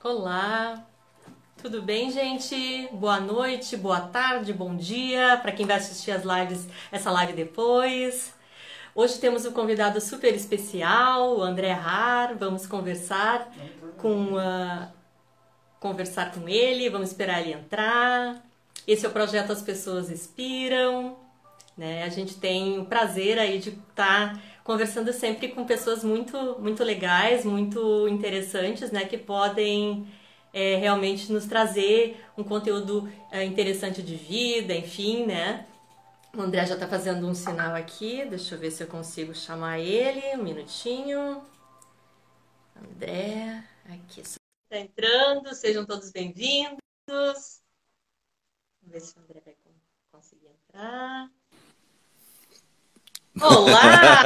Olá, tudo bem, gente? Boa noite, boa tarde, bom dia para quem vai assistir essa live depois. Hoje temos um convidado super especial, o André Har. Vamos com, uh, conversar com ele, vamos esperar ele entrar. Esse é o projeto As Pessoas Inspiram, né? A gente tem o prazer aí de estar conversando sempre com pessoas muito legais, muito interessantes, né? Que podem realmente nos trazer um conteúdo interessante de vida, enfim, né? O André já está fazendo um sinal aqui, deixa eu ver se eu consigo chamar ele, um minutinho. André, aqui. Está entrando, sejam todos bem-vindos. Vamos ver se o André vai conseguir entrar. Olá!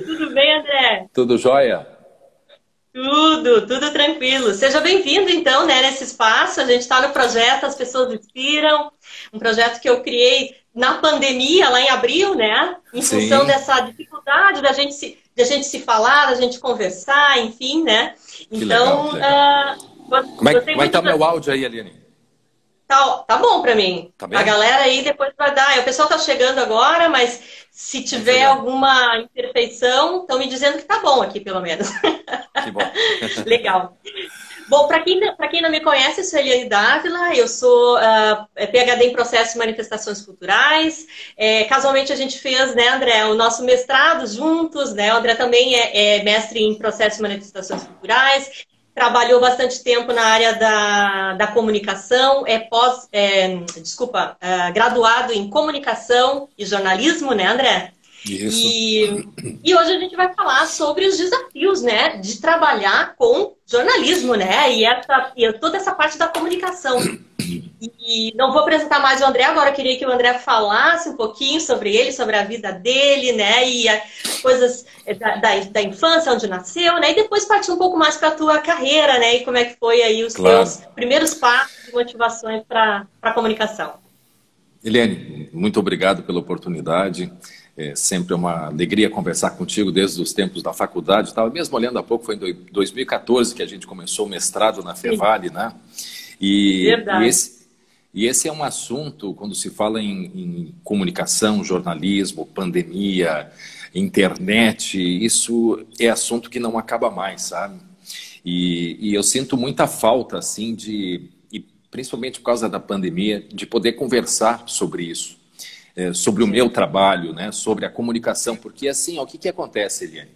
Tudo bem, André? Tudo jóia? Tudo tranquilo. Seja bem-vindo, então, né, nesse espaço. A gente está no projeto As Pessoas Inspiram, um projeto que eu criei na pandemia, lá em abril, né? Em função dessa dificuldade da gente se falar, da gente conversar, enfim, né? Então, como é que tá meu áudio aí, Aline? Tá bom pra mim. Tá bem? A galera aí depois vai dar. O pessoal tá chegando agora, mas se tiver alguma imperfeição, estão me dizendo que tá bom aqui, pelo menos. Que bom. Legal. Bom, para quem não me conhece, eu sou Eliane Dávila, eu sou PhD em Processos e Manifestações Culturais. Casualmente a gente fez, né, André, o nosso mestrado juntos, né? O André também é mestre em Processos e Manifestações Culturais. Trabalhou bastante tempo na área da comunicação, graduado em comunicação e jornalismo, né, André? Isso. E hoje a gente vai falar sobre os desafios, né, de trabalhar com jornalismo, né, e toda essa parte da comunicação. E não vou apresentar mais o André agora, eu queria que o André falasse um pouquinho sobre ele, sobre a vida dele, né, e as coisas da infância, onde nasceu, né, e depois partir um pouco mais para a tua carreira, né, e como é que foi aí os teus primeiros passos e motivações para a comunicação. Eliane, muito obrigado pela oportunidade. É sempre uma alegria conversar contigo desde os tempos da faculdade. Estava mesmo olhando há pouco, foi em 2014 que a gente começou o mestrado na Fevale, né? Verdade. E esse é um assunto, quando se fala em comunicação, jornalismo, pandemia, internet, isso é assunto que não acaba mais, sabe? E eu sinto muita falta, assim, e principalmente por causa da pandemia, de poder conversar sobre isso. Sobre o meu trabalho, né, sobre a comunicação, porque assim, o que acontece, Eliane?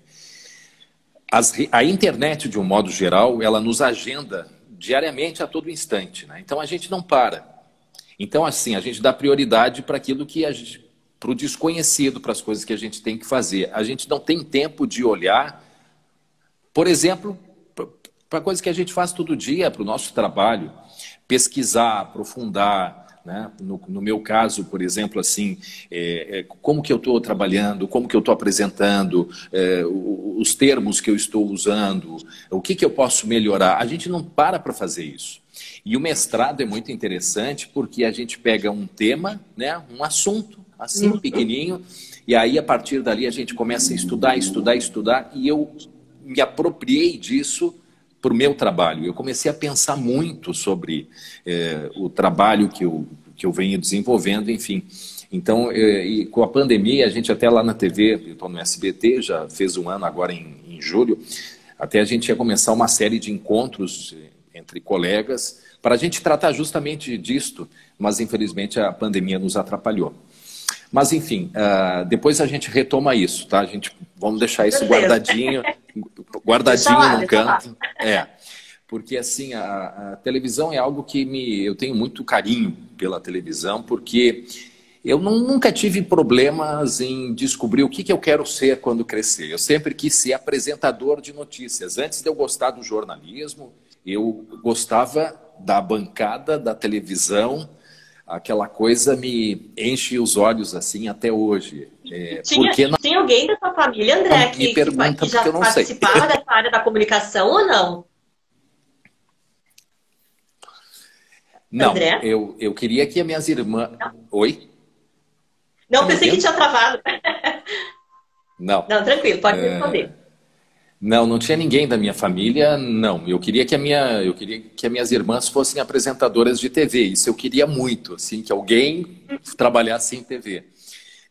A internet, de um modo geral, ela nos agenda diariamente a todo instante, né? Então a gente não para. Então, assim, a gente dá prioridade para aquilo para o desconhecido, para as coisas que a gente tem que fazer. A gente não tem tempo de olhar, por exemplo, para coisas que a gente faz todo dia, para o nosso trabalho, pesquisar, aprofundar. Né? No meu caso, por exemplo, assim, como que eu estou trabalhando, como que eu estou apresentando, os termos que eu estou usando, o que eu posso melhorar. A gente não para fazer isso. E o mestrado é muito interessante porque a gente pega um tema, né, um assunto, assim, pequenininho, e aí a partir dali a gente começa a estudar, e eu me apropriei disso para o meu trabalho. Eu comecei a pensar muito sobre o trabalho que eu venho desenvolvendo, enfim. Então, e com a pandemia, a gente até lá na TV, eu estou no SBT, já fez um ano agora em julho, até a gente ia começar uma série de encontros entre colegas para a gente tratar justamente disto, mas infelizmente a pandemia nos atrapalhou. Mas, enfim, depois a gente retoma isso, tá? Vamos deixar isso guardadinho num canto. Porque, assim, a televisão é algo que eu tenho muito carinho pela televisão, porque eu nunca tive problemas em descobrir o que eu quero ser quando crescer. Eu sempre quis ser apresentador de notícias. Antes de eu gostar do jornalismo, eu gostava da bancada, da televisão. Aquela coisa me enche os olhos assim até hoje. Tinha alguém da sua família, André, que já participava dessa área da comunicação ou não? Não, André? eu queria que as minhas irmãs... Não. Oi? Não, pensei que tinha travado. Não. Não, tranquilo, pode responder. Não, não tinha ninguém da minha família, não. Eu queria que as minhas irmãs fossem apresentadoras de TV. Isso eu queria muito, assim, que alguém trabalhasse em TV.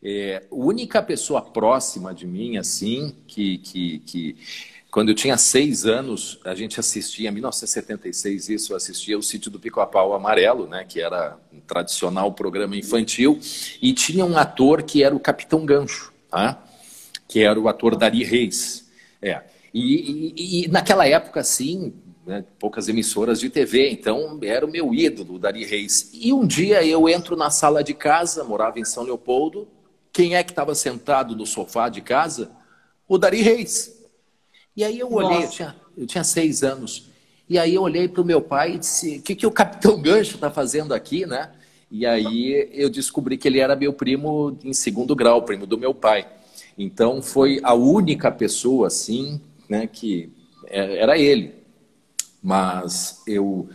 A única pessoa próxima de mim, assim, que quando eu tinha 6 anos, a gente assistia, em 1976, isso, eu assistia o Sítio do Pica-Pau Amarelo, né, que era um tradicional programa infantil, e tinha um ator que era o Capitão Gancho, tá? Que era o ator Dari Reis. E naquela época, assim, né, poucas emissoras de TV, então era o meu ídolo, o Dari Reis. E um dia eu entro na sala de casa, morava em São Leopoldo, quem é que estava sentado no sofá de casa? O Dari Reis. E aí eu olhei, eu tinha 6 anos, e aí eu olhei para o meu pai e disse, o que o Capitão Gancho está fazendo aqui, né? E aí eu descobri que ele era meu primo em segundo grau, primo do meu pai. Então foi a única pessoa, assim, né, que era ele. Mas eu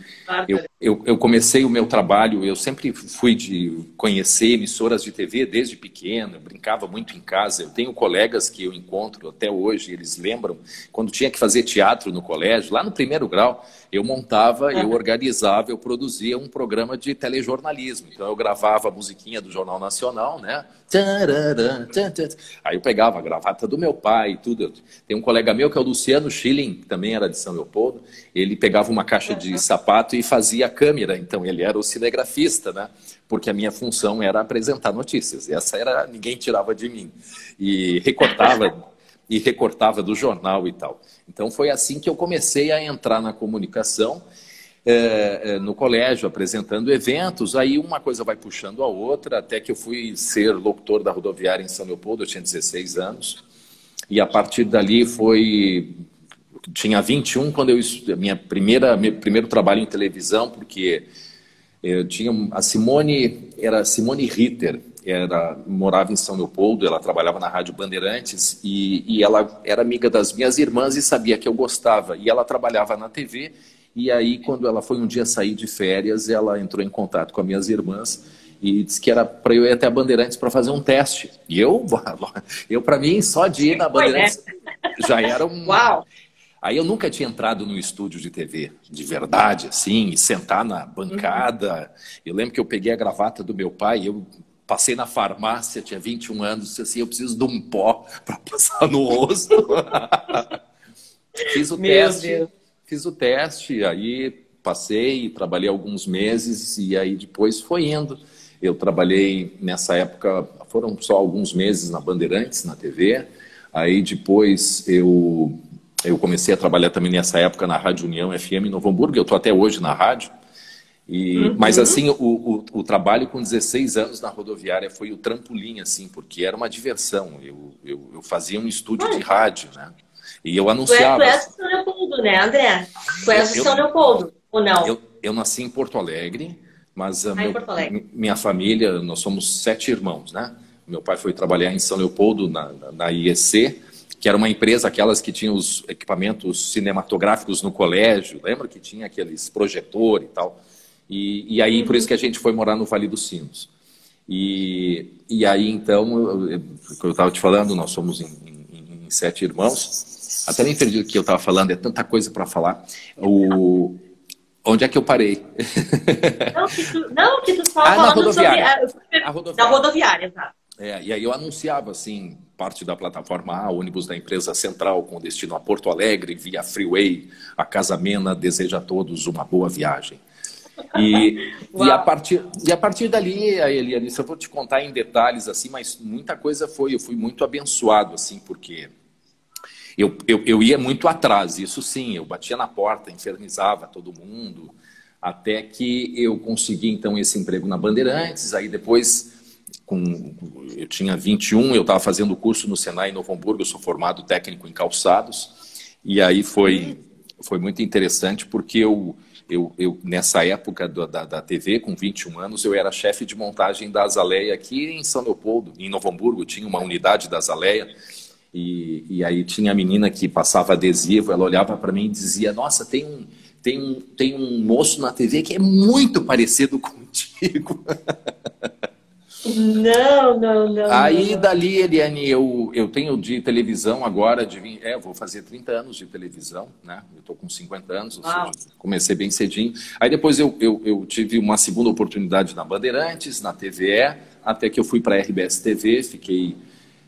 comecei o meu trabalho, eu sempre fui de conhecer emissoras de TV desde pequeno, eu brincava muito em casa. Eu tenho colegas que eu encontro até hoje, eles lembram, quando tinha que fazer teatro no colégio, lá no primeiro grau, eu montava, eu organizava, eu produzia um programa de telejornalismo. Então eu gravava a musiquinha do Jornal Nacional, né? Aí eu pegava a gravata do meu pai e tudo. Tem um colega meu que é o Luciano Schilling, que também era de São Leopoldo, ele pegava uma caixa de sapato e fazia a câmera, então ele era o cinegrafista, né? Porque a minha função era apresentar notícias, essa era, ninguém tirava de mim, e recortava do jornal e tal. Então foi assim que eu comecei a entrar na comunicação, no colégio, apresentando eventos, aí uma coisa vai puxando a outra, até que eu fui ser locutor da rodoviária em São Leopoldo, eu tinha 16 anos, e a partir dali tinha 21 quando meu primeiro trabalho em televisão, porque eu tinha a Simone, era Simone Ritter, morava em São Leopoldo, ela trabalhava na Rádio Bandeirantes e ela era amiga das minhas irmãs e sabia que eu gostava, e ela trabalhava na TV, e aí quando ela foi um dia sair de férias, ela entrou em contato com as minhas irmãs e disse que era para eu ir até a Bandeirantes para fazer um teste. E eu para mim, só de ir na Bandeirantes já era um... Uau! Aí eu nunca tinha entrado no estúdio de TV, de verdade, assim, e sentar na bancada. Eu lembro que eu peguei a gravata do meu pai, eu passei na farmácia, tinha 21 anos, disse assim, eu preciso de um pó para passar no rosto. Fiz o teste, aí passei, trabalhei alguns meses e aí depois foi indo. Eu trabalhei nessa época, foram só alguns meses na Bandeirantes, na TV. Aí depois eu comecei a trabalhar também nessa época na Rádio União FM em Novo Hamburgo. Eu estou até hoje na rádio. Mas assim, o trabalho com 16 anos na rodoviária foi o trampolim, assim, porque era uma diversão. Eu fazia um estúdio de rádio, né? E eu anunciava. Tu és de São Leopoldo, né, André? Tu és de São Leopoldo, ou não? Eu nasci em Porto Alegre, mas em Porto Alegre. Minha família, nós somos 7 irmãos, né? Meu pai foi trabalhar em São Leopoldo, na IEC, que era uma empresa, aquelas que tinham os equipamentos cinematográficos no colégio, lembra que tinha aqueles projetor e tal? E aí, por isso que a gente foi morar no Vale dos Sinos. E aí, então, como eu estava te falando, nós somos em 7 irmãos. Até me perdi o que eu estava falando, é tanta coisa para falar. Onde é que eu parei? Que tu estava falando sobre a rodoviária, tá? E aí eu anunciava, assim, parte da plataforma A, ônibus da empresa central com destino a Porto Alegre, via Freeway, a Casa Mena deseja a todos uma boa viagem. E a partir dali, Eliane, eu vou te contar em detalhes, assim, mas muita coisa eu fui muito abençoado, assim, porque eu ia muito atrás, isso sim, eu batia na porta, infernizava todo mundo, até que eu consegui, então, esse emprego na Bandeirantes, aí depois... eu tinha 21, eu estava fazendo o curso no Senai em Novo Hamburgo, eu sou formado técnico em calçados, e aí foi muito interessante porque eu nessa época da TV, com 21 anos, eu era chefe de montagem da Azaleia aqui em São Leopoldo, em Novo Hamburgo, tinha uma unidade da Azaleia, e aí tinha a menina que passava adesivo, ela olhava para mim e dizia, nossa, tem um moço na TV que é muito parecido contigo. Não, não, não, não, Aí, não. dali, Eliane, eu tenho de televisão agora, eu vou fazer 30 anos de televisão, né? Eu estou com 50 anos, ou seja, Uau. comecei bem cedinho. Aí depois eu tive uma segunda oportunidade na Bandeirantes, na TVE, até que eu fui para a RBS TV, fiquei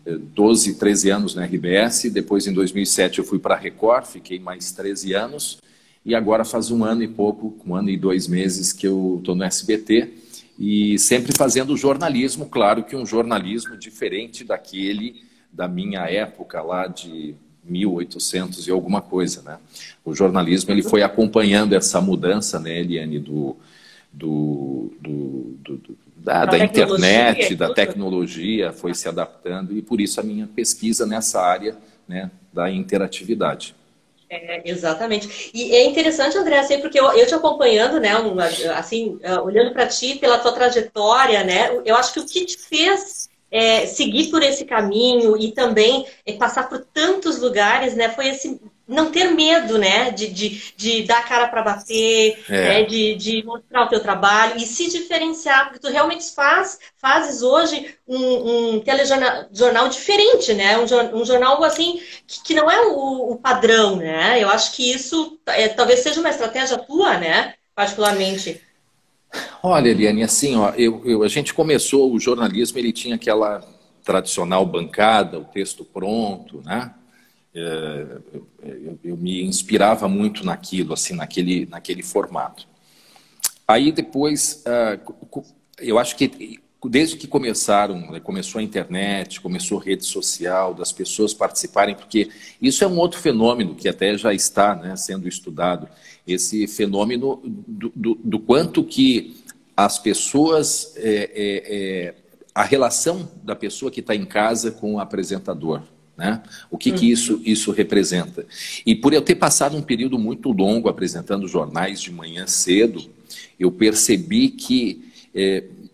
12, 13 anos na RBS, depois em 2007 eu fui para a Record, fiquei mais 13 anos, e agora faz um ano e pouco, um ano e 2 meses que eu estou no SBT, e sempre fazendo jornalismo, claro que um jornalismo diferente daquele da minha época lá de 1800 e alguma coisa, né? O jornalismo ele foi acompanhando essa mudança, né, Eliane, Da da tecnologia internet, e da tudo. tecnologia, foi se adaptando e por isso a minha pesquisa nessa área, né, da interatividade. É, exatamente. E é interessante, André, assim, porque eu te acompanhando, né, assim, olhando para ti, pela tua trajetória, né, eu acho que o que te fez seguir por esse caminho e também passar por tantos lugares, né, foi esse não ter medo, né, de dar a cara para bater, né, É, de mostrar o teu trabalho e se diferenciar, porque tu realmente fazes hoje um telejornal diferente, né, um jornal assim que não é o padrão, né? Eu acho que isso talvez seja uma estratégia tua, né? Particularmente. olha, Eliane, assim, ó, a gente começou, o jornalismo, ele tinha aquela tradicional bancada, o texto pronto, né? Eu me inspirava muito naquilo, assim, naquele formato. Aí depois, eu acho que desde que começaram, né, começou a internet, começou a rede social, das pessoas participarem, porque isso é um outro fenômeno que até já está, né, sendo estudado, esse fenômeno do quanto que as pessoas, a relação da pessoa que está em casa com o apresentador. Né? O que, que isso representa? E por eu ter passado um período muito longo apresentando jornais de manhã cedo, eu percebi que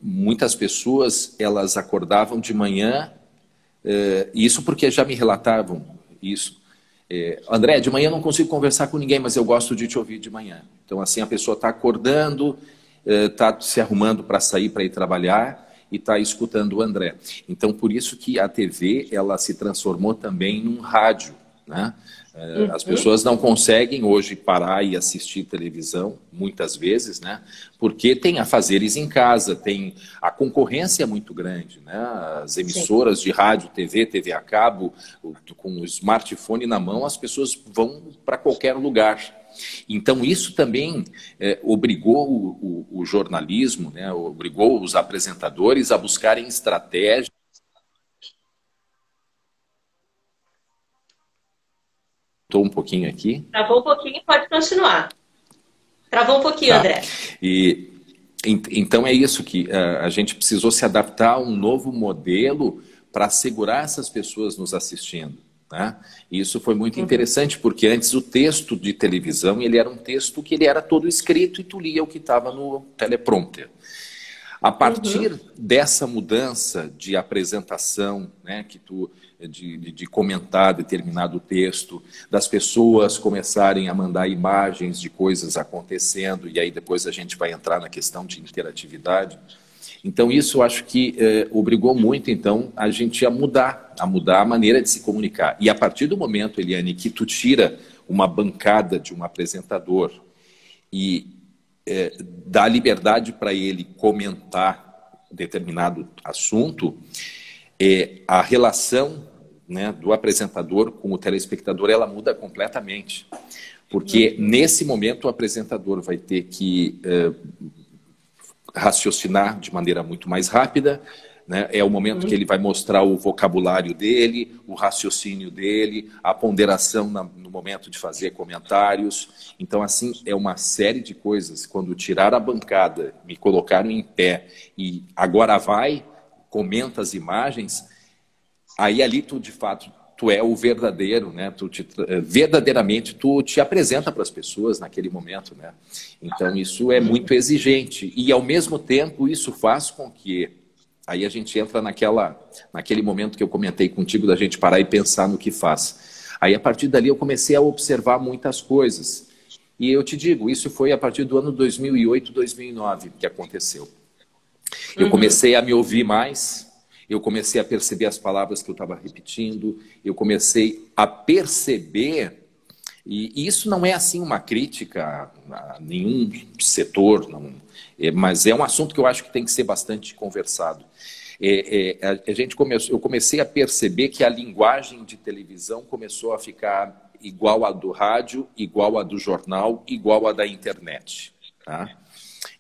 muitas pessoas elas acordavam de manhã, isso porque já me relatavam isso. André, de manhã eu não consigo conversar com ninguém, mas eu gosto de te ouvir de manhã. Então, assim, a pessoa está acordando, está se arrumando para sair, para ir trabalhar e está escutando o André. Então, por isso que a TV ela se transformou também num rádio, né? As Uhum. pessoas não conseguem hoje parar e assistir televisão, muitas vezes, né? Porque tem afazeres em casa, tem a concorrência é muito grande, né? As Sim. emissoras de rádio, TV, TV a cabo, com o smartphone na mão, as pessoas vão para qualquer lugar. Então, isso também obrigou o jornalismo, né? Obrigou os apresentadores a buscarem estratégias. Estou um pouquinho aqui. Travou um pouquinho, pode continuar. Travou um pouquinho, Tá. André. E então é isso que a gente precisou se adaptar a um novo modelo para assegurar essas pessoas nos assistindo. Né? E isso foi muito Uhum. interessante, porque antes o texto de televisão ele era um texto que ele era todo escrito e tu lia o que estava no teleprompter. A Uhum. partir dessa mudança de apresentação, né, de comentar determinado texto, das pessoas começarem a mandar imagens de coisas acontecendo, e aí depois a gente vai entrar na questão de interatividade. Então isso eu acho que obrigou muito então a gente a mudar a maneira de se comunicar. E a partir do momento, Eliane, que tu tira uma bancada de um apresentador e dá liberdade para ele comentar determinado assunto, a relação, né, do apresentador com o telespectador ela muda completamente. Porque Uhum. nesse momento o apresentador vai ter que raciocinar de maneira muito mais rápida, né? É o momento que Uhum. ele vai mostrar o vocabulário dele, o raciocínio dele, a ponderação no momento de fazer comentários. Então, assim, é uma série de coisas. Quando tirar a bancada, me colocaram em pé e agora vai, comenta as imagens, aí ali tu, de fato, tu é o verdadeiro, né? Verdadeiramente tu te apresenta para as pessoas naquele momento, né? Então isso é muito exigente e ao mesmo tempo isso faz com que aí a gente entra naquele momento que eu comentei contigo da gente parar e pensar no que faz. Aí a partir dali eu comecei a observar muitas coisas e eu te digo, isso foi a partir do ano 2008, 2009 que aconteceu. Eu comecei a me ouvir mais, eu comecei a perceber as palavras que eu estava repetindo, eu comecei a perceber, e isso não é assim uma crítica a nenhum setor, não, mas é um assunto que eu acho que tem que ser bastante conversado. Eu comecei a perceber que a linguagem de televisão começou a ficar igual à do rádio, igual à do jornal, igual à da internet. Tá?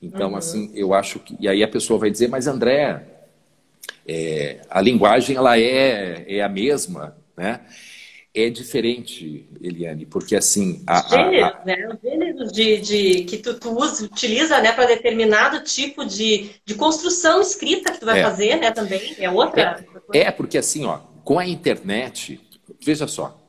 Então, assim, eu acho que... E aí a pessoa vai dizer, mas André, a linguagem ela é a mesma, né? É diferente, Eliane, porque assim... Gêneros, né? Os gêneros que tu utiliza, né, para determinado tipo de construção escrita que tu vai fazer, né, também, é outra coisa. Porque assim, ó, com a internet, veja só,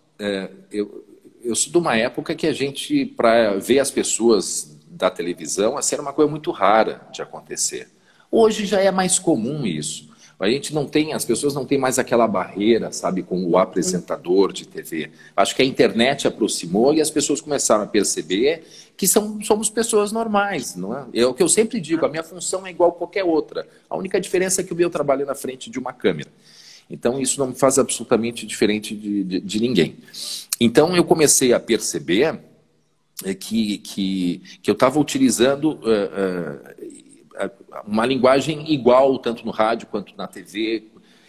eu sou de uma época que a gente, para ver as pessoas da televisão, assim, era uma coisa muito rara de acontecer. Hoje já é mais comum isso. A gente não tem, as pessoas não têm mais aquela barreira, sabe, com o apresentador de TV. Acho que a internet aproximou e as pessoas começaram a perceber que somos pessoas normais, não é? É o que eu sempre digo, a minha função é igual a qualquer outra. A única diferença é que o meu trabalho é na frente de uma câmera. Então isso não me faz absolutamente diferente de ninguém. Então eu comecei a perceber que eu estava utilizando uma linguagem igual, tanto no rádio quanto na TV.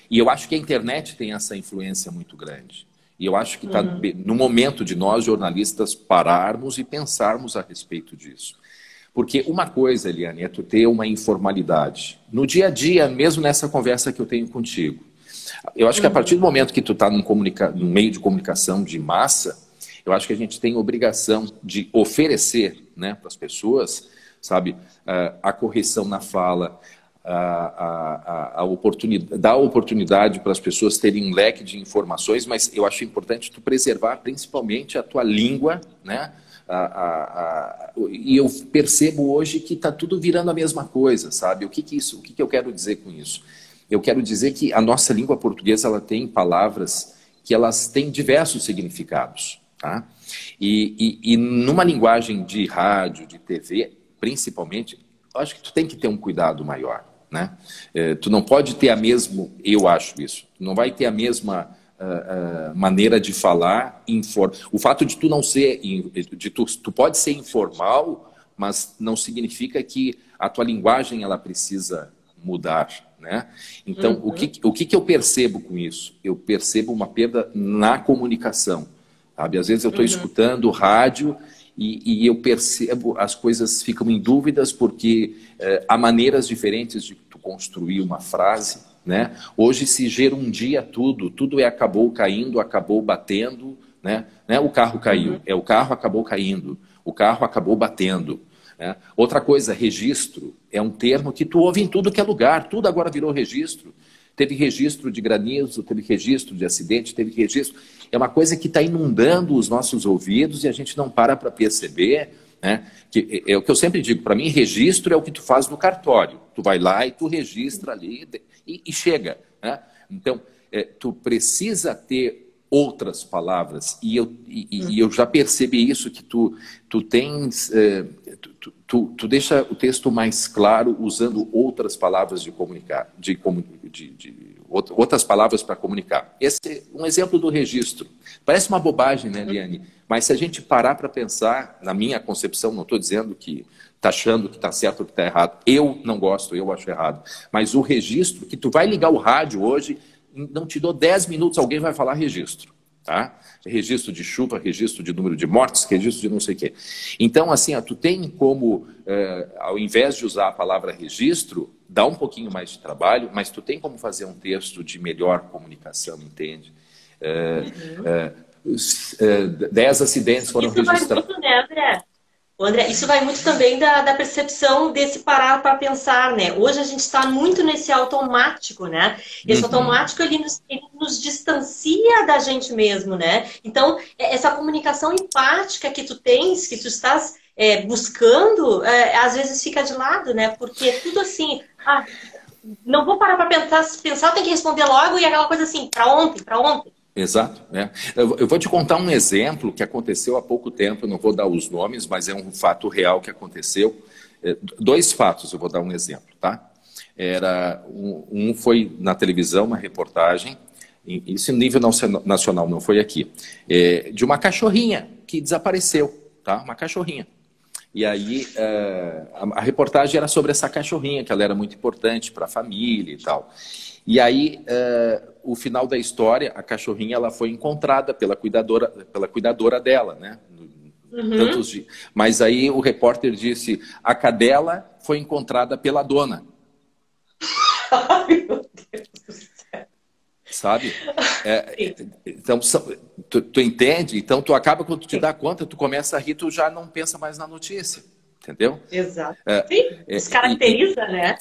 E eu acho que a internet tem essa influência muito grande. E eu acho que está no momento de nós, jornalistas, pararmos e pensarmos a respeito disso. Porque uma coisa, Eliane, é tu ter uma informalidade. No dia a dia, mesmo nessa conversa que eu tenho contigo. Eu acho que a partir do momento que tu está num meio de comunicação de massa, eu acho que a gente tem obrigação de oferecer, né, para as pessoas, sabe, a correção na fala, dar a oportunidade para as pessoas terem um leque de informações, mas eu acho importante tu preservar principalmente a tua língua, né? E eu percebo hoje que está tudo virando a mesma coisa, sabe? O que eu quero dizer com isso? Eu quero dizer que a nossa língua portuguesa ela tem palavras que elas têm diversos significados, tá? E numa linguagem de rádio, de TV, principalmente, eu acho que tu tem que ter um cuidado maior, né? Tu não pode ter eu acho isso, tu não vai ter a mesma maneira de falar, o fato de tu não ser, tu pode ser informal, mas não significa que a tua linguagem ela precisa mudar, né? Então, o que eu percebo com isso? Eu percebo uma perda na comunicação, sabe? Às vezes eu estou escutando rádio e eu percebo as coisas ficam em dúvidas porque há maneiras diferentes de tu construir uma frase, né? Hoje se gerundia tudo acabou caindo, acabou batendo, né? O carro caiu, o carro acabou caindo, o carro acabou batendo. Né? Outra coisa, registro, é um termo que tu ouve em tudo que é lugar, tudo agora virou registro. Teve registro de granizo, teve registro de acidente, teve registro. É uma coisa que está inundando os nossos ouvidos e a gente não para perceber, né? Que é o que eu sempre digo, para mim registro é o que tu faz no cartório. Tu vai lá e tu registra ali e chega. Né? Então, tu precisa ter outras palavras e eu já percebi isso, que tu tens... Tu deixa o texto mais claro usando outras palavras de comunicar, outras palavras para comunicar. Esse é um exemplo do registro. Parece uma bobagem, né, Eliane? Mas se a gente parar para pensar, na minha concepção, não estou dizendo que está achando que está certo ou que está errado. Eu não gosto, eu acho errado. Mas o registro, que tu vai ligar o rádio hoje, não te dou 10 minutos, alguém vai falar registro. Tá? Registro de chuva, registro de número de mortes, registro de não sei o quê. Então, assim, tu tem como, ao invés de usar a palavra registro, dá um pouquinho mais de trabalho, mas tu tem como fazer um texto de melhor comunicação, entende? 10 acidentes foram registrados. Muito, né, André, isso vai muito também da percepção desse parar para pensar, né? Hoje a gente está muito nesse automático, né? Esse automático ele nos distancia da gente mesmo, né? Então, essa comunicação empática que tu tens, que tu estás buscando, às vezes fica de lado, né? Porque tudo assim, não vou parar para pensar, eu tenho que responder logo e aquela coisa assim, para ontem, para ontem. Exato. Né? Eu vou te contar um exemplo que aconteceu há pouco tempo, eu não vou dar os nomes, mas é um fato real que aconteceu. 2 fatos, eu vou dar um exemplo. Tá? Um foi na televisão, uma reportagem, isso em nível nacional, não foi aqui, de uma cachorrinha que desapareceu, tá? Uma cachorrinha. E aí a reportagem era sobre essa cachorrinha, que ela era muito importante para a família e tal. E aí o final da história, a cachorrinha ela foi encontrada pela cuidadora dela, né? Uhum. Mas aí o repórter disse, a cadela foi encontrada pela dona. Ai, meu Deus do céu. Sabe? Sim, Então, tu entende? Então, tu acaba, quando tu te sim, dá conta, tu começa a rir, tu já não pensa mais na notícia. Entendeu? exato. É, Sim, é, descaracteriza, né?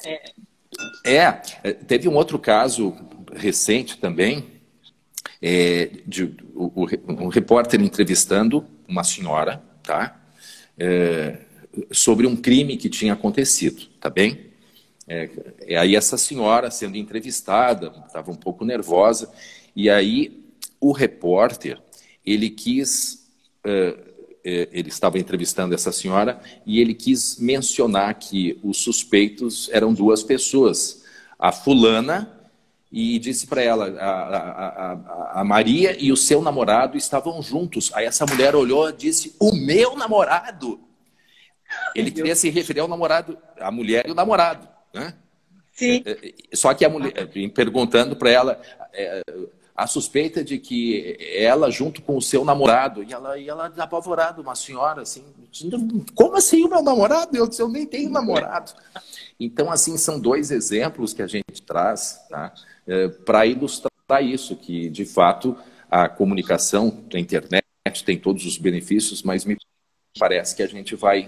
teve um outro caso recente também, um repórter entrevistando uma senhora, tá? É, sobre um crime que tinha acontecido, tá bem? Aí essa senhora sendo entrevistada, estava um pouco nervosa, e aí o repórter, ele quis, ele estava entrevistando essa senhora, e ele quis mencionar que os suspeitos eram duas pessoas, a fulana, e disse para ela, a Maria e o seu namorado estavam juntos. Aí essa mulher olhou e disse, o meu namorado? Meu Ele queria Deus. se referir ao namorado, a mulher e o namorado, né? Sim. Só que a mulher, perguntando para ela, a suspeita de que ela junto com o seu namorado, e ela apavorada, uma senhora assim, como assim o meu namorado? Eu nem tenho namorado. Então, assim, são dois exemplos que a gente traz, tá? Para ilustrar isso, que de fato a comunicação, a internet tem todos os benefícios, mas me parece que a gente vai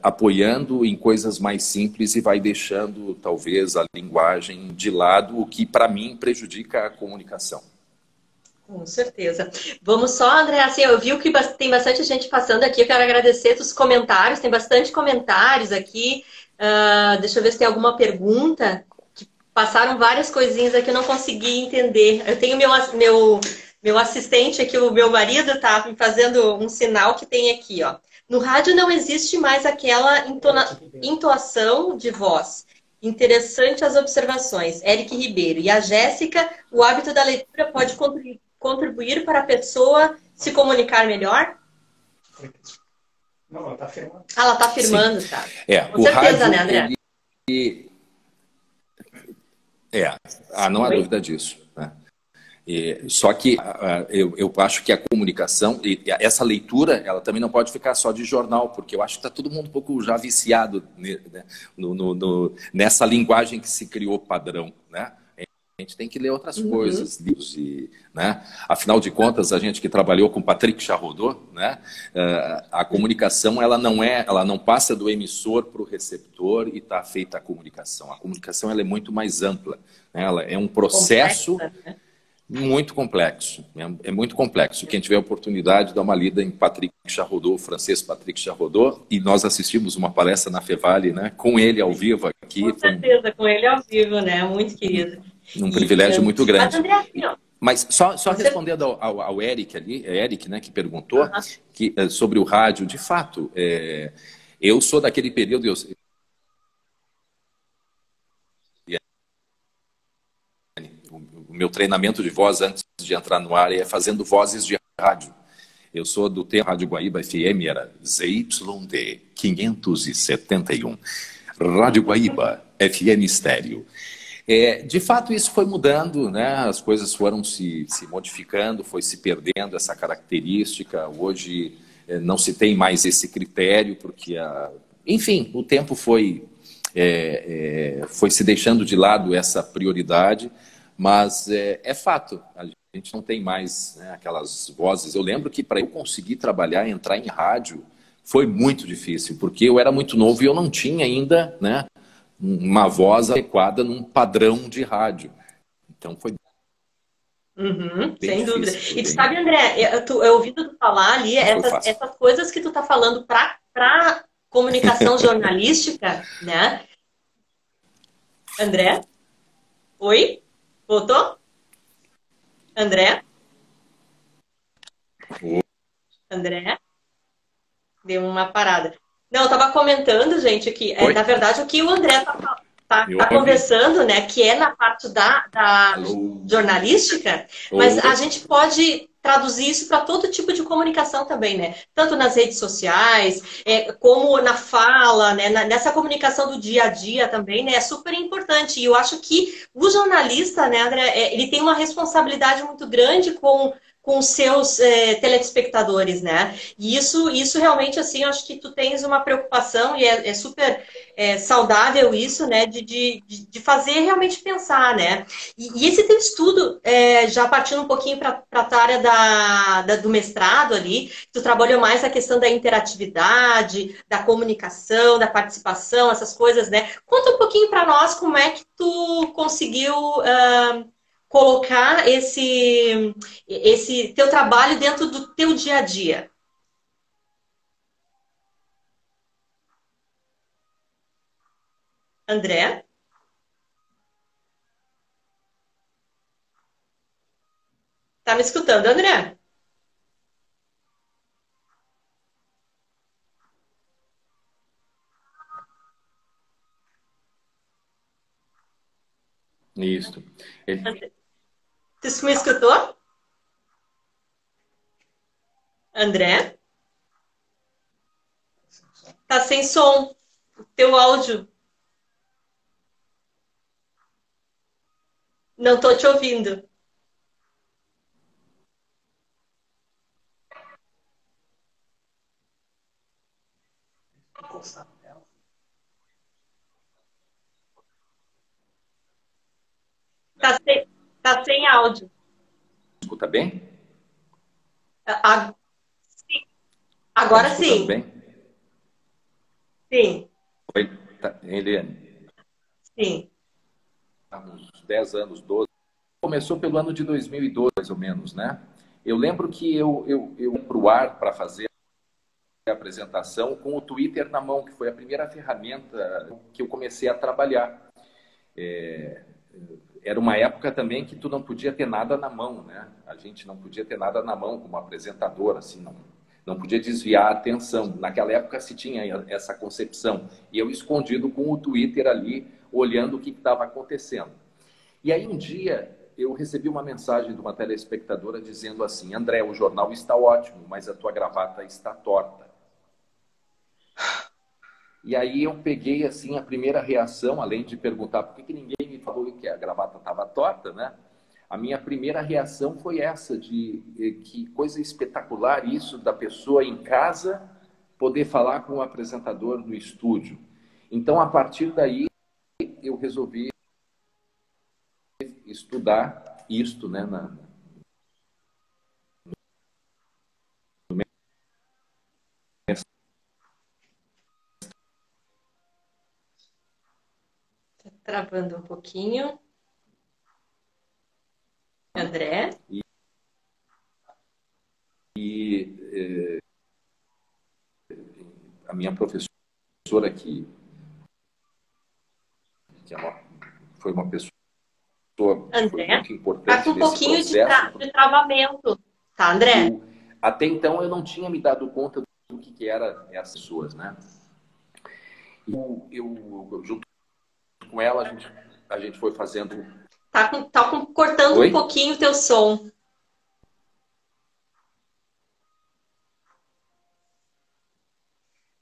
apoiando em coisas mais simples e vai deixando, talvez, a linguagem de lado, o que, para mim, prejudica a comunicação. Com certeza. Vamos só, André, assim, eu vi que tem bastante gente passando aqui, eu quero agradecer os comentários, tem bastante comentários aqui. Deixa eu ver se tem alguma pergunta. Passaram várias coisinhas aqui, eu não consegui entender. Eu tenho meu assistente aqui, o meu marido, tá me fazendo um sinal que tem aqui, ó. No rádio não existe mais aquela entoação de voz. Interessante as observações. Eric Ribeiro. E a Jéssica, o hábito da leitura pode contribuir para a pessoa se comunicar melhor? Não, ela está afirmando. Ah, ela está afirmando, tá? Com O certeza, rádio, né, André? não há dúvida disso, né? Só que eu acho que a comunicação, e essa leitura, ela também não pode ficar só de jornal, porque eu acho que está todo mundo um pouco já viciado, né, nessa linguagem que se criou padrão, né? A gente tem que ler outras coisas, livros, né? Afinal de contas, a gente que trabalhou com Patrick Charrodot, né? A comunicação ela não passa do emissor para o receptor e está feita a comunicação. A comunicação ela é muito mais ampla, né? Ela é um processo Complexa, né? muito complexo, é muito complexo. Quem tiver a oportunidade, dá uma lida em Patrick Charrodot, o francês Patrick Charrodot, e nós assistimos uma palestra na Fevale, né, com ele ao vivo aqui. Com certeza, com ele ao vivo, né? Muito querido. Um privilégio muito grande. Mas, André, assim, ó, Mas só respondendo ao Eric ali, Eric, né, que perguntou sobre o rádio, de fato, eu sou daquele período, o meu treinamento de voz antes de entrar no ar é fazendo vozes de rádio. Eu sou do tempo Rádio Guaíba FM, era ZYD 571. Rádio Guaíba FM Estéreo. De fato, isso foi mudando, né? As coisas foram se modificando, foi se perdendo essa característica. Hoje não se tem mais esse critério, porque, enfim, o tempo foi se deixando de lado essa prioridade, mas é fato, a gente não tem mais, né, aquelas vozes. Eu lembro que para eu conseguir trabalhar, entrar em rádio, foi muito difícil, porque eu era muito novo e eu não tinha ainda, né, uma voz adequada num padrão de rádio. Então foi bem sem dúvida. difícil. E tu sabe, André, eu ouvi tu falar ali, essas coisas que tu tá falando para comunicação jornalística, né? André? Oi? Voltou? André? André? Deu uma parada. Não, eu tava comentando, gente, que Oi? na verdade o que o André Me tá ouve? conversando, né, que é na parte da Alô? jornalística, mas a gente pode traduzir isso para todo tipo de comunicação também, né? Tanto nas redes sociais, como na fala, né? Nessa comunicação do dia a dia também, né? É super importante. E eu acho que o jornalista, né, André, ele tem uma responsabilidade muito grande com os seus telespectadores, né? E isso realmente, assim, eu acho que tu tens uma preocupação e é super saudável isso, né? De fazer realmente pensar, né? E esse teu estudo, já partindo um pouquinho para a área do mestrado ali, tu trabalhou mais a questão da interatividade, da comunicação, da participação, essas coisas, né? Conta um pouquinho para nós como é que tu conseguiu colocar esse teu trabalho dentro do teu dia a dia. André, tá me escutando, André? Isso. Ele- Tu me escutou? André? Tá sem som. Teu áudio. Não tô te ouvindo. Tá sem áudio. Escuta bem? A- Tá me Agora escutando sim. bem? Sim, Oi, Eliane, sim. há uns 10 anos, 12. Começou pelo ano de 2012, mais ou menos, né? Eu lembro que eu para o ar para fazer a apresentação com o Twitter na mão, que foi a primeira ferramenta que eu comecei a trabalhar. Era uma época também que tu não podia ter nada na mão, né? A gente não podia ter nada na mão como apresentador, assim, não podia desviar a atenção. Naquela época se tinha essa concepção. E eu escondido com o Twitter ali, olhando o que estava acontecendo. E aí um dia eu recebi uma mensagem de uma telespectadora dizendo assim: André, o jornal está ótimo, mas a tua gravata está torta. E aí eu peguei assim a primeira reação, além de perguntar por que ninguém me falou que a gravata estava torta, né? A minha primeira reação foi essa de que coisa espetacular isso da pessoa em casa poder falar com o apresentador no estúdio. Então a partir daí eu resolvi estudar isto, né, Tá travando um pouquinho. André? e a minha professora que foi uma pessoa que foi André? muito Tá com importante um nesse pouquinho processo, de travamento. Tá, André? eu até então eu não tinha me dado conta do que era essas pessoas, né? Eu junto com ela a gente foi fazendo. Cortando Oi? um pouquinho o teu som.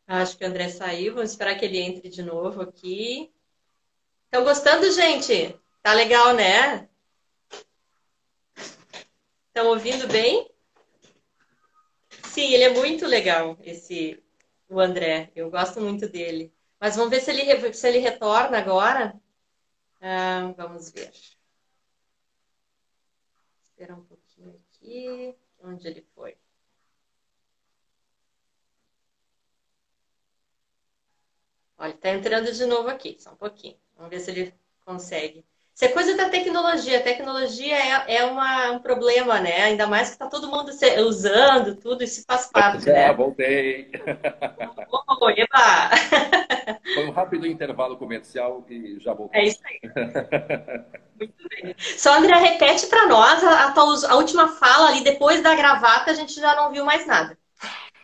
Acho que o André saiu. Vamos esperar que ele entre de novo aqui. Estão gostando, gente? Tá legal, né? Estão ouvindo bem? Sim, ele é muito legal, o André. Eu gosto muito dele. Mas vamos ver se ele retorna agora. Vamos ver. Esperar um pouquinho aqui. Onde ele foi? Olha, ele tá entrando de novo aqui, só um pouquinho. Vamos ver se ele consegue. Isso é coisa da tecnologia. A tecnologia um problema, né? Ainda mais que está todo mundo usando tudo, isso faz parte, Já né? voltei. Oh, eba! Foi um rápido intervalo comercial e já É voltei. isso aí. Muito bem. Só, André, repete para nós a última fala ali, depois da gravata, a gente já não viu mais nada.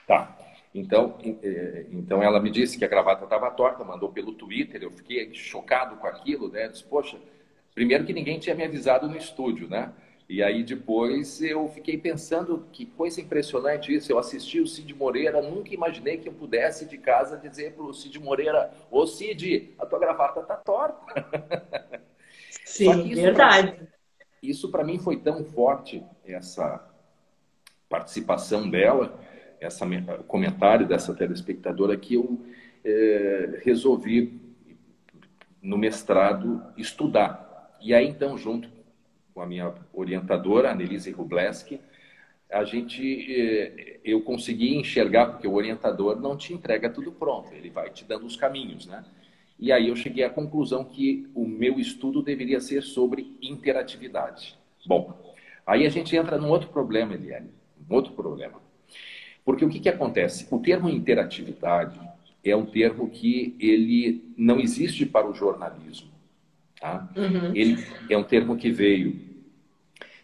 Tá. Então ela me disse que a gravata estava torta, mandou pelo Twitter, eu fiquei chocado com aquilo, né? Disse, poxa, primeiro que ninguém tinha me avisado no estúdio, né? E aí depois eu fiquei pensando, que coisa impressionante isso, eu assisti o Cid Moreira, nunca imaginei que eu pudesse de casa dizer para o Cid Moreira, ô Cid, a tua gravata está torta. Só Sim, que verdade. isso para mim foi tão forte, essa participação dela, o comentário dessa telespectadora, que eu resolvi, no mestrado, estudar. E aí, então, junto com a minha orientadora, Annelise Rubleski, eu consegui enxergar, porque o orientador não te entrega tudo pronto, ele vai te dando os caminhos, né? E aí eu cheguei à conclusão que o meu estudo deveria ser sobre interatividade. Bom, aí a gente entra num outro problema, Eliane, um outro problema. Porque o que acontece? O termo interatividade é um termo que ele não existe para o jornalismo. Tá? Uhum. Ele é um termo que veio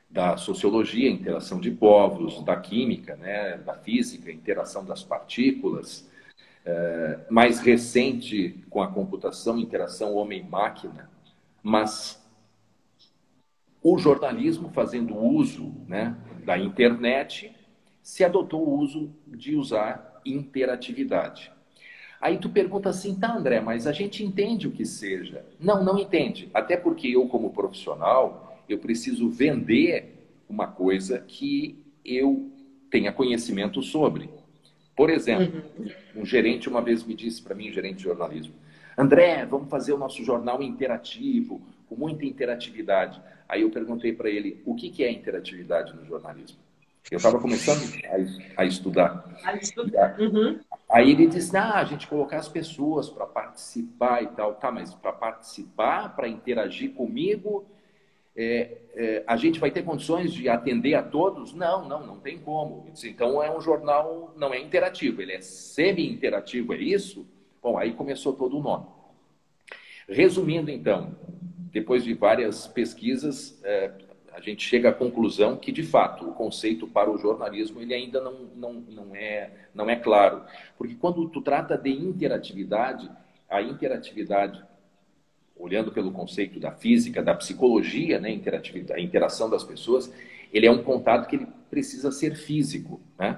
da sociologia, interação de povos, da química, né, da física, interação das partículas, mais recente com a computação, interação homem-máquina, mas o jornalismo, fazendo uso, né, da internet, se adotou o uso de usar interatividade. Aí tu pergunta assim, tá, André, mas a gente entende o que seja. Não, não entende. Até porque eu, como profissional, eu preciso vender uma coisa que eu tenha conhecimento sobre. Por exemplo, Uhum. um gerente uma vez me disse para mim, um gerente de jornalismo, André, vamos fazer o nosso jornal interativo, com muita interatividade. Aí eu perguntei para ele, o que é interatividade no jornalismo? Eu estava começando a estudar. Uhum. Aí ele disse, a gente colocar as pessoas para participar e tal. Tá, mas para participar, para interagir comigo, a gente vai ter condições de atender a todos? Não tem como. Disse, então é um jornal, não é interativo, ele é semi-interativo, é isso? Bom, aí começou todo o nome. Resumindo então, depois de várias pesquisas, a gente chega à conclusão que, de fato, o conceito para o jornalismo ele ainda não é claro. Porque quando tu trata de interatividade, a interatividade, olhando pelo conceito da física, da psicologia, né, interatividade, a interação das pessoas, ele é um contato que ele precisa ser físico, né?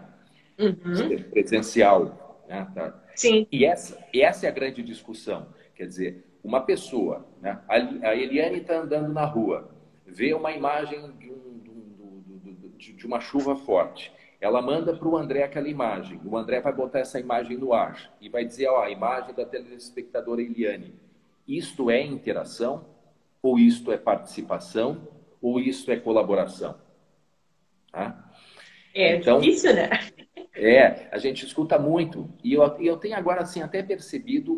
Uhum. Ser presencial. Né? Tá? Sim. E essa é a grande discussão. Quer dizer, uma pessoa, né? A Eliane está andando na rua, vê uma imagem de uma chuva forte. Ela manda para o André aquela imagem. O André vai botar essa imagem no ar e vai dizer, a imagem da telespectadora Eliane. Isto é interação? Ou isto é participação? Ou isto é colaboração? Tá? É Então, difícil, né? a gente escuta muito. E eu tenho agora, assim, até percebido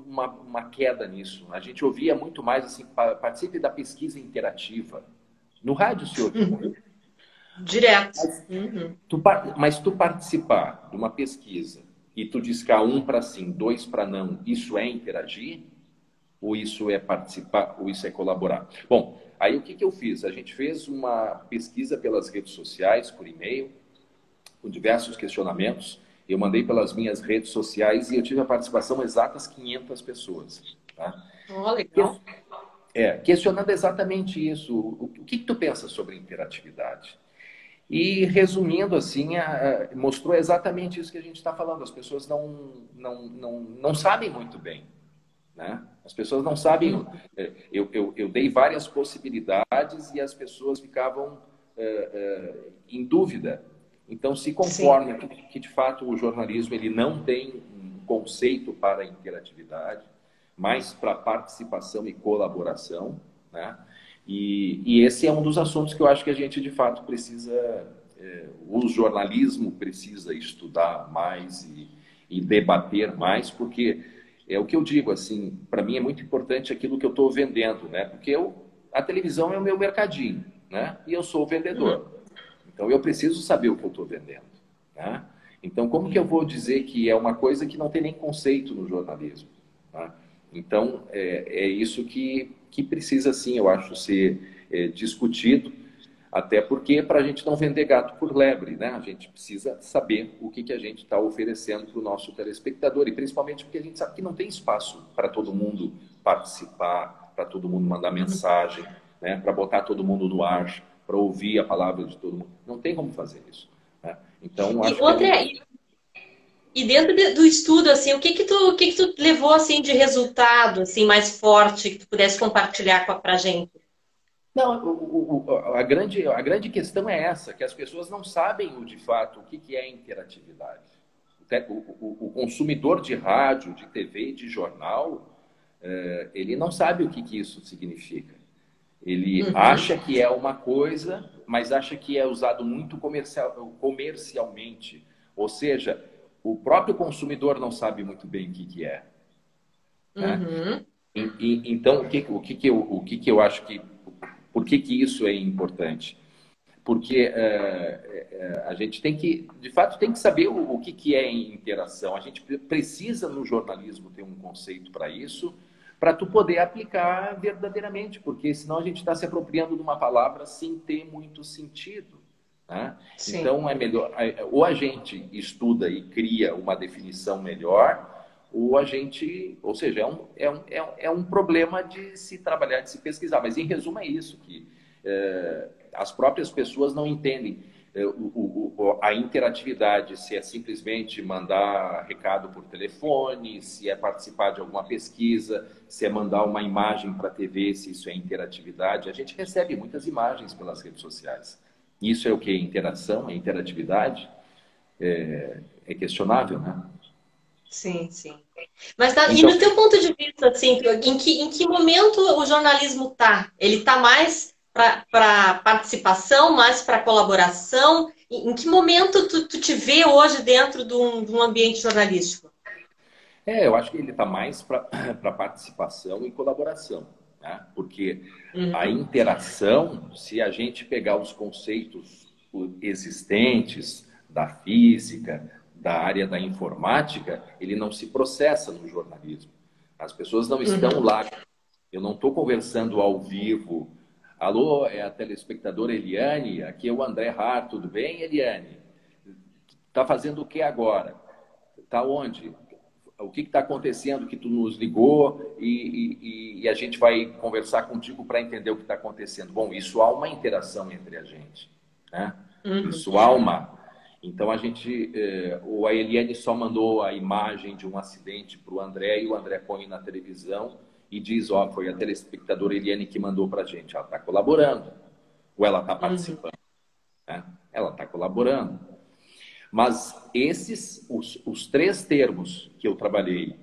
uma queda nisso. A gente ouvia muito mais, assim, participe da pesquisa interativa. No rádio se ouve muito. Direto. Uhum. Mas tu participar de uma pesquisa e tu discar um para sim, dois para não, isso é interagir? Ou isso é participar? Ou isso é colaborar? Bom, aí o que eu fiz? A gente fez uma pesquisa pelas redes sociais, por e-mail, com diversos questionamentos. Eu mandei pelas minhas redes sociais e eu tive a participação exatas 500 pessoas. Tá? Legal. Questionando exatamente isso. O que tu pensa sobre interatividade? E, resumindo, assim, mostrou exatamente isso que a gente está falando. As pessoas não sabem muito bem. Né? As pessoas não sabem. Eu dei várias possibilidades e as pessoas ficavam em dúvida. Então, se Sim. conforme que, de fato, o jornalismo ele não tem um conceito para a interatividade, mas para participação e colaboração, né? E esse é um dos assuntos que eu acho que a gente, de fato, precisa, o jornalismo precisa estudar mais e debater mais, porque é o que eu digo, assim, para mim é muito importante aquilo que eu estou vendendo, né? Porque a televisão é o meu mercadinho, né? E eu sou o vendedor. Então, eu preciso saber o que eu estou vendendo, né? Então, como que eu vou dizer que é uma coisa que não tem nem conceito no jornalismo? Né? Então, é isso que precisa, sim, eu acho, ser discutido. Até porque, para a gente não vender gato por lebre, né? A gente precisa saber o que a gente está oferecendo para o nosso telespectador. E principalmente porque a gente sabe que não tem espaço para todo mundo participar, para todo mundo mandar mensagem, né? Para botar todo mundo no ar, para ouvir a palavra de todo mundo. Não tem como fazer isso, né? Então, E acho que outra, e dentro do estudo, assim, o que que tu levou assim de resultado assim mais forte que tu pudesse compartilhar pra gente? não, a grande questão é essa, que as pessoas não sabem de fato o que é interatividade. O consumidor de rádio, de TV, de jornal, ele não sabe o que isso significa. Ele Uhum, acha que é uma coisa, mas acha que é usado muito comercialmente. Ou seja, o próprio consumidor não sabe muito bem o que é, né? uhum, Então, o que eu acho que... Por que isso é importante? Porque a gente tem que, de fato, tem que saber o que é interação. A gente precisa, no jornalismo, ter um conceito para isso, para tu poder aplicar verdadeiramente, porque senão a gente está se apropriando de uma palavra sem ter muito sentido, né? sim. Então, é melhor, ou a gente estuda e cria uma definição melhor, ou a gente, ou seja, é um problema de se trabalhar, de se pesquisar. Mas, em resumo, é isso, que as próprias pessoas não entendem a interatividade, se é simplesmente mandar recado por telefone, se é participar de alguma pesquisa, se é mandar uma imagem para a TV, se isso é interatividade. A gente recebe muitas imagens pelas redes sociais. Isso é o que? Interação? É interatividade? É questionável, né? Sim, sim. Mas e Então, no teu ponto de vista, assim, em que momento o jornalismo tá? Ele tá mais para participação, mais para colaboração? Em que momento tu te vê hoje dentro de um ambiente jornalístico? eu acho que ele está mais para participação e colaboração, né? Porque a Uhum, interação, se a gente pegar os conceitos existentes da física, da área da informática, ele não se processa no jornalismo. As pessoas não estão uhum. lá. Eu não estou conversando ao vivo. Alô, é a telespectadora Eliane, aqui é o André Hart, tudo bem, Eliane? Está fazendo o que agora? Está onde? O que está acontecendo que tu nos ligou e a gente vai conversar contigo para entender o que está acontecendo. Bom, isso há uma interação entre a gente, né? Uhum. Isso há uma. Então a gente, ou a Eliane só mandou a imagem de um acidente para o André e o André põe na televisão e diz, ó, foi a telespectadora Eliane que mandou para a gente. Ela está colaborando ou ela está Uhum. participando, né? Ela está colaborando. Mas os três termos que eu trabalhei,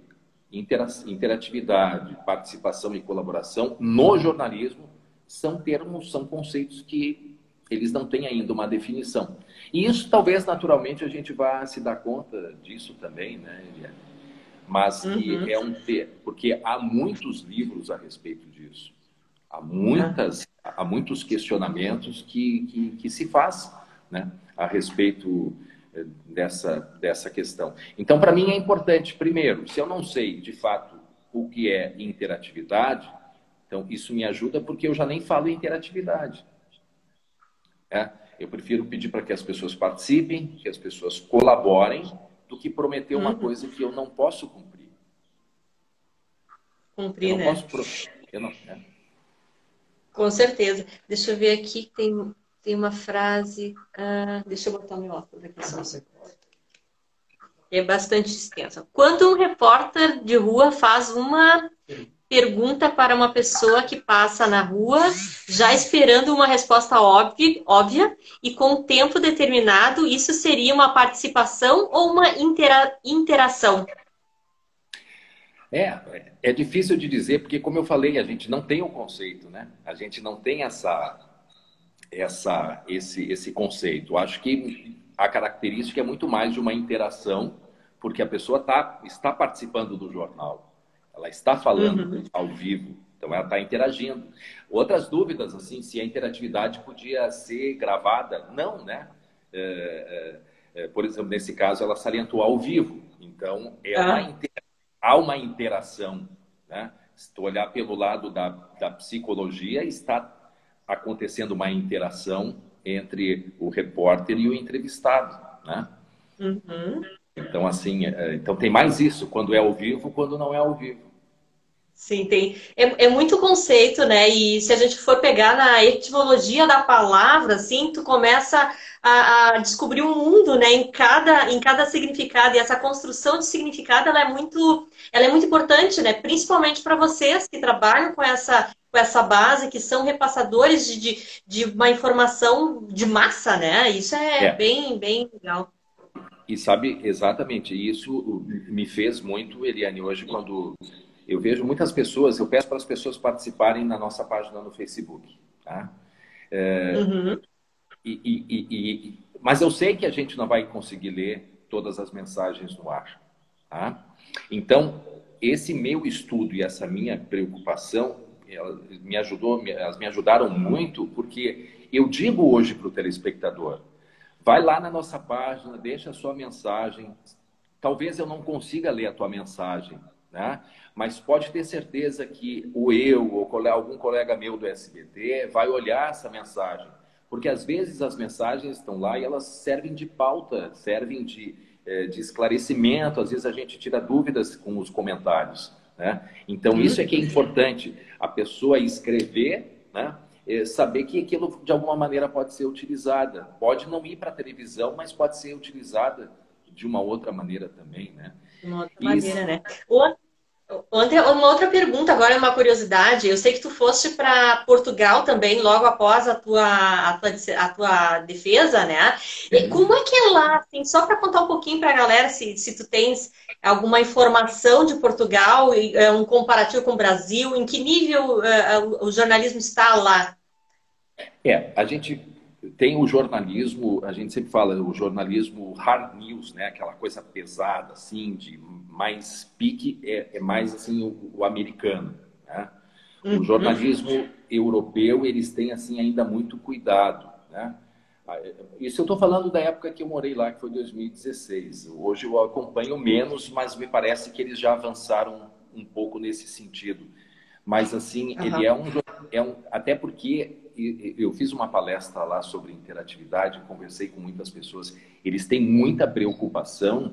interatividade, participação e colaboração, no jornalismo, são termos, são conceitos que eles não têm ainda uma definição. E isso talvez naturalmente a gente vá se dar conta disso também, né, Eliane? Mas que Uhum. é porque há muitos livros a respeito disso. Ah, Há muitos questionamentos que se faz, né, a respeito dessa questão. Então, para mim é importante, primeiro, se eu não sei de fato o que é interatividade, então isso me ajuda porque eu já nem falo em interatividade, né? Eu prefiro pedir para que as pessoas participem, que as pessoas colaborem, do que prometer uma uhum. coisa que eu não posso cumprir. Eu Cumprir, não né? posso... Eu não, né? Com certeza. Deixa eu ver aqui, tem uma frase. Deixa eu botar meu óculos aqui só um segundo. É bastante extensa. Quando um repórter de rua faz uma pergunta para uma pessoa que passa na rua, já esperando uma resposta óbvia e com tempo determinado, isso seria uma participação ou uma interação? É difícil de dizer, porque, como eu falei, a gente não tem o conceito, né? A gente não tem esse conceito. Acho que a característica é muito mais de uma interação, porque a pessoa está participando do jornal, ela está falando Uhum. ao vivo, então ela está interagindo. Outras dúvidas, assim, se a interatividade podia ser gravada, não, né? Por exemplo, nesse caso, ela salientou ao vivo, então Ah, há uma interação, né? Se tu olhar pelo lado da psicologia, está acontecendo uma interação entre o repórter e o entrevistado, né? Uhum. Então, assim, então tem mais isso, quando é ao vivo, quando não é ao vivo. Sim, tem. É muito conceito, né? E se a gente for pegar na etimologia da palavra, assim, tu começa a descobrir um mundo, né? Em cada significado. E essa construção de significado, ela é muito importante, né? Principalmente para vocês que trabalham com essa base, que são repassadores de uma informação de massa, né? Isso é É, bem, bem legal. e sabe exatamente, isso me fez muito, Eliane, hoje quando eu vejo muitas pessoas, eu peço para as pessoas participarem na nossa página no Facebook, tá? Uhum. Mas eu sei que a gente não vai conseguir ler todas as mensagens no ar, tá? Então, esse meu estudo e essa minha preocupação, elas me ajudaram muito, porque eu digo hoje para o telespectador, vai lá na nossa página, deixa a sua mensagem. Talvez eu não consiga ler a tua mensagem, né? Mas pode ter certeza que ou algum colega meu do SBT vai olhar essa mensagem. Porque às vezes as mensagens estão lá e elas servem de pauta, servem de esclarecimento. Às vezes a gente tira dúvidas com os comentários, né? Então isso é que é importante, a pessoa escrever, né? Saber que aquilo de alguma maneira pode ser utilizada. Pode não ir para a televisão, mas pode ser utilizada de uma outra maneira também, né? Uma outra maneira, Isso, né? Uma outra pergunta, agora é uma curiosidade. Eu sei que tu foste para Portugal também, logo após a tua defesa, né? E como é que é lá, assim, só para contar um pouquinho para a galera, se tu tens alguma informação de Portugal, um comparativo com o Brasil, em que nível o jornalismo está lá? a gente tem o jornalismo, a gente sempre fala o jornalismo hard news, né? Aquela coisa pesada, assim, de mais pique, é mais assim o americano, né? O Uhum. jornalismo europeu, eles têm assim ainda muito cuidado, né? Isso eu estou falando da época que eu morei lá, que foi 2016. Hoje eu acompanho menos, mas me parece que eles já avançaram um pouco nesse sentido. Mas assim, ele Aham. até porque eu fiz uma palestra lá sobre interatividade, conversei com muitas pessoas. Eles têm muita preocupação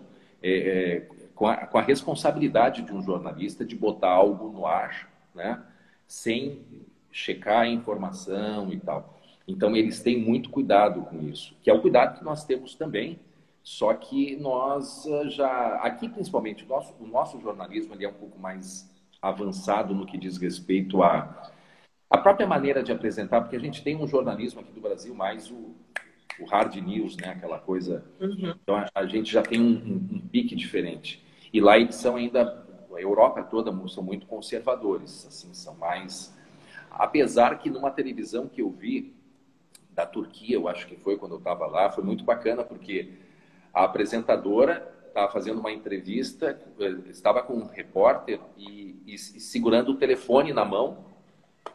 com a responsabilidade de um jornalista de botar algo no ar, né? Sem checar a informação e tal. Então, eles têm muito cuidado com isso, que é o cuidado que nós temos também, só que nós aqui principalmente, o nosso jornalismo ele é um pouco mais avançado no que diz respeito à própria maneira de apresentar, porque a gente tem um jornalismo aqui do Brasil mais o hard news, né? Aquela coisa. Uhum. Então, a gente já tem um pique diferente. E lá eles são ainda, a Europa toda, são muito conservadores, assim, são mais... Apesar que numa televisão que eu vi, da Turquia, eu acho que foi quando eu estava lá, foi muito bacana, porque a apresentadora estava fazendo uma entrevista, estava com um repórter e segurando o telefone na mão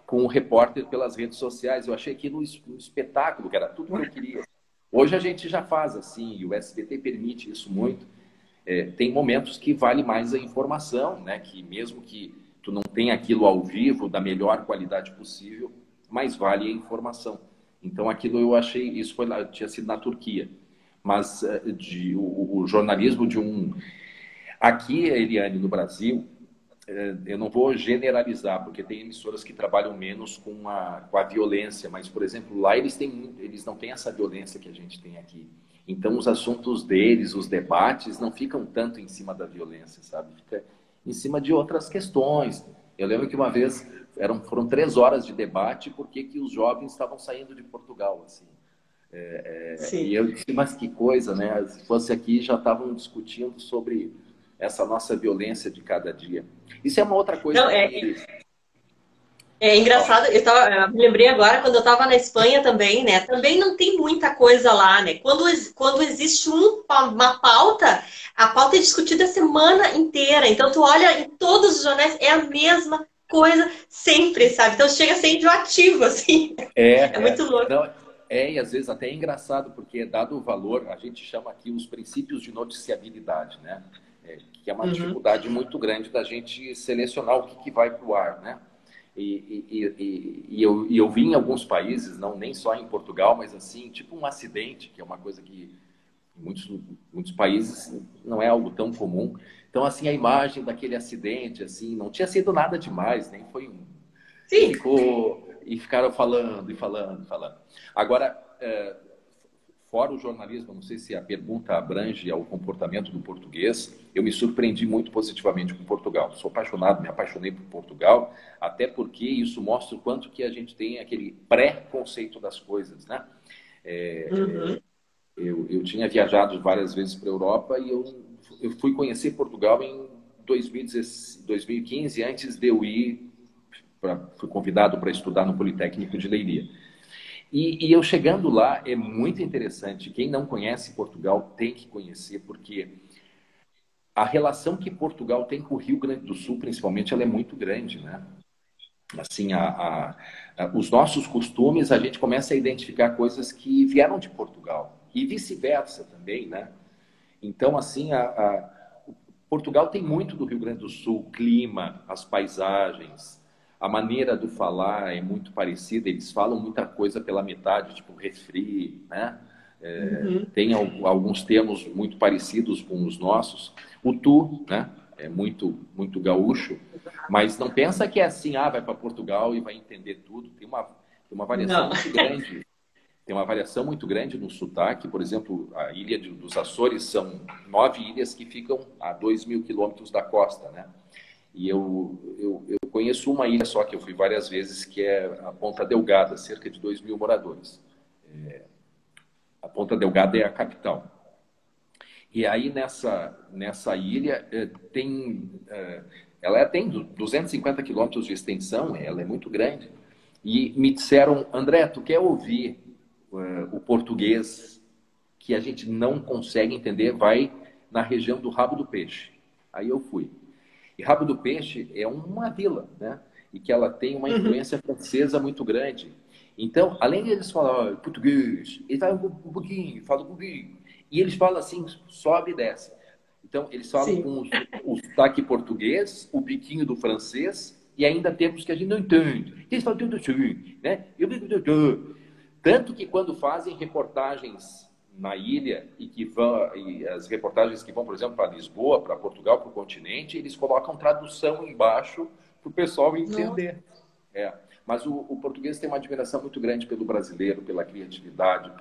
com o repórter pelas redes sociais. Eu achei aquilo um espetáculo, que era tudo que eu queria. Hoje a gente já faz assim, e o SBT permite isso muito. Tem momentos que vale mais a informação, né? Que mesmo que tu não tenha aquilo ao vivo da melhor qualidade possível, mas vale a informação. Então aquilo eu achei, isso tinha sido na Turquia, mas o jornalismo de um aqui, Eliane, no Brasil, eu não vou generalizar, porque tem emissoras que trabalham menos com a violência, mas, por exemplo, lá eles não têm essa violência que a gente tem aqui. Então, os assuntos deles, os debates, não ficam tanto em cima da violência, sabe? Fica em cima de outras questões. Eu lembro que uma vez foram 3 horas de debate porque que os jovens estavam saindo de Portugal, assim. E Sim. eu disse, mas que coisa, né? Se fosse aqui, já estavam discutindo sobre essa nossa violência de cada dia. Isso é uma outra coisa Não, que... é engraçado, eu me lembrei agora quando eu estava na Espanha também, né? Também não tem muita coisa lá, né? Quando existe uma pauta, a pauta é discutida a semana inteira. Então tu olha em todos os jornais, é a mesma coisa sempre, sabe? Então chega a ser enjoativo, assim. É muito louco. Não, e às vezes até é engraçado, porque dado o valor, a gente chama aqui os princípios de noticiabilidade, né? Que é uma Uhum. dificuldade muito grande da gente selecionar o que vai para o ar, né? E eu vi em alguns países, não nem só em Portugal, mas assim, tipo um acidente, que é uma coisa que em muitos países não é algo tão comum. Então, assim, a imagem daquele acidente, assim, não tinha sido nada demais, nem foi um... E Sim. ficaram falando e falando e falando. Agora, fora o jornalismo, não sei se a pergunta abrange ao comportamento do português, eu me surpreendi muito positivamente com Portugal. Sou apaixonado, me apaixonei por Portugal, até porque isso mostra o quanto que a gente tem aquele pré-conceito das coisas, né? Uhum. Eu tinha viajado várias vezes para a Europa e eu fui conhecer Portugal em 2015, antes de eu ir, fui convidado para estudar no Politécnico de Leiria. E eu chegando lá, é muito interessante. Quem não conhece Portugal tem que conhecer, porque a relação que Portugal tem com o Rio Grande do Sul, principalmente, ela é muito grande, né? Assim, os nossos costumes, a gente começa a identificar coisas que vieram de Portugal. E vice-versa também, né? Então, assim, Portugal tem muito do Rio Grande do Sul, o clima, as paisagens, a maneira do falar é muito parecida. Eles falam muita coisa pela metade, tipo refri, né? Uhum. Tem alguns termos muito parecidos com os nossos. O tu, né? É muito gaúcho, mas não pensa que é assim, vai para Portugal e vai entender tudo. Tem uma variação Não. muito grande. Tem uma variação muito grande no sotaque. Por exemplo, a ilha dos Açores são 9 ilhas que ficam a 2.000 quilômetros da costa, né? E eu conheço uma ilha só, que eu fui várias vezes, que é a Ponta Delgada, cerca de 2.000 moradores. A Ponta Delgada é a capital. E aí nessa ilha ela tem 250 quilômetros de extensão, ela é muito grande. E me disseram, André, tu quer ouvir o português que a gente não consegue entender? Vai na região do Rabo do Peixe. Aí eu fui. E Rabo do Peixe é uma vila, né? E que ela tem uma Uhum. influência francesa muito grande. Então, além de eles falarem português, eles falam um pouquinho, falam um pouquinho. E eles falam assim, sobe e desce. Então, eles falam Sim. com o sotaque português, o biquinho do francês, e ainda termos que a gente não entende. Eles falam tudo assim, né? Tanto que quando fazem reportagens na ilha e as reportagens que vão, por exemplo, para Lisboa, para Portugal, para o continente, eles colocam tradução embaixo para o pessoal Nossa. entender. Mas o português tem uma admiração muito grande pelo brasileiro, pela criatividade,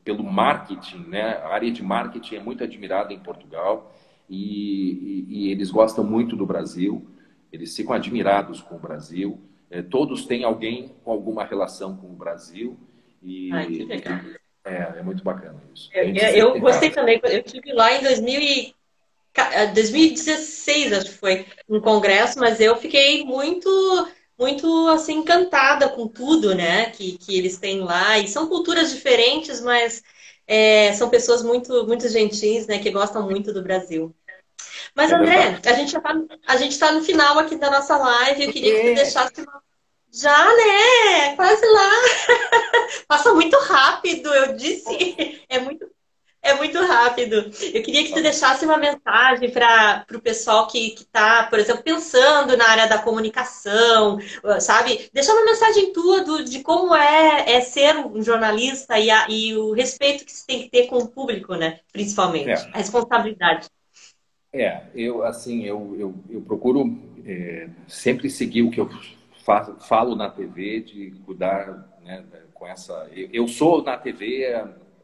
pelo marketing, né? A área de marketing é muito admirada em Portugal e eles gostam muito do Brasil, eles ficam admirados com o Brasil. Todos têm alguém com alguma relação com o Brasil Ai, que e legal. é muito bacana isso. Eu, Tem que se eu gostei exercitar. também. Eu estive lá em 2016, acho que foi, um congresso, mas eu fiquei muito assim encantada com tudo, né, que eles têm lá. E são culturas diferentes, mas são pessoas muito gentis, né, que gostam muito do Brasil. Mas É André, verdade. a gente tá no final aqui da nossa live. Eu queria que tu É, deixasse já, né? Quase lá. Passa muito rápido, eu disse. É muito rápido. Eu queria que tá tu bom. deixasse uma mensagem para o pessoal que está, por exemplo, pensando na área da comunicação, sabe? Deixar uma mensagem tua de como é ser um jornalista e o respeito que se tem que ter com o público, né? Principalmente. A É, responsabilidade. eu assim, eu procuro sempre seguir o que eu falo na TV, de cuidar, né, com essa. Eu sou na TV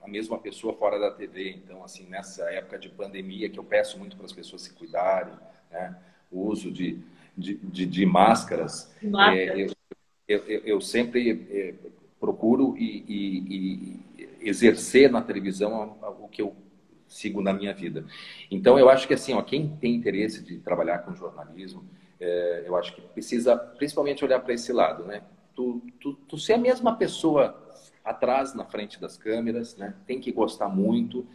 a mesma pessoa fora da TV, então assim nessa época de pandemia que eu peço muito para as pessoas se cuidarem, né, o uso de máscaras, Massa. eu sempre procuro e exercer na televisão o que eu sigo na minha vida. Então, eu acho que assim, ó, quem tem interesse de trabalhar com jornalismo, eu acho que precisa principalmente olhar para esse lado, né? Tu ser a mesma pessoa atrás, na frente das câmeras, né? Tem que gostar muito,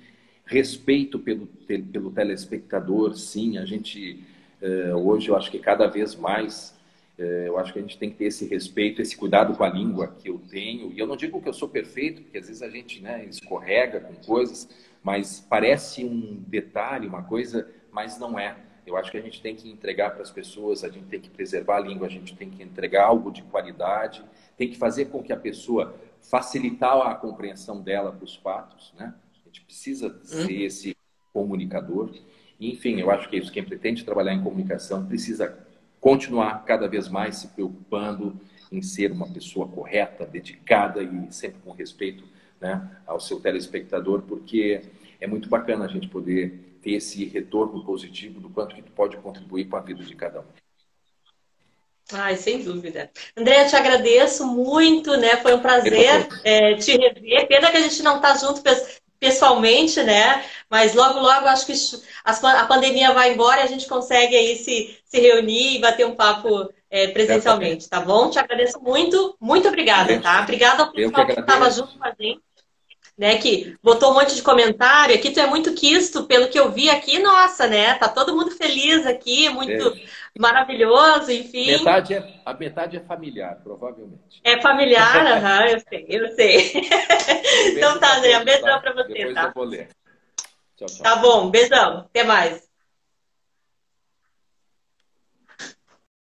respeito pelo telespectador, sim, a gente hoje eu acho que cada vez mais eu acho que a gente tem que ter esse respeito, esse cuidado com a língua que eu tenho. E eu não digo que eu sou perfeito, porque às vezes a gente, né, escorrega com coisas, mas parece um detalhe, uma coisa, mas não é. Eu acho que a gente tem que entregar para as pessoas, a gente tem que preservar a língua, a gente tem que entregar algo de qualidade, tem que fazer com que a pessoa facilitar a compreensão dela para os fatos, né? A gente precisa ser esse comunicador. Enfim, eu acho que isso, quem pretende trabalhar em comunicação precisa continuar cada vez mais se preocupando em ser uma pessoa correta, dedicada e sempre com respeito, né, ao seu telespectador, porque é muito bacana a gente poder ter esse retorno positivo do quanto que tu pode contribuir para a vida de cada um. Ai, sem dúvida. André, eu te agradeço muito, né? Foi um prazer te rever. Pena que a gente não está junto pessoalmente, né? Mas logo, logo, acho que a pandemia vai embora e a gente consegue aí se reunir e bater um papo presencialmente, tá bom? Te agradeço muito. Muito obrigada, tá? Obrigada ao pessoal que estava junto com a gente, né, que botou um monte de comentário. Aqui tu é muito quisto, pelo que eu vi aqui, nossa, né? Tá todo mundo feliz aqui, muito maravilhoso, enfim. A metade é familiar, provavelmente. É familiar, aham, eu sei, eu sei. Então tá, André, um beijão pra você, Depois tá? eu vou ler. Tchau, tchau. Tá bom, beijão, até mais.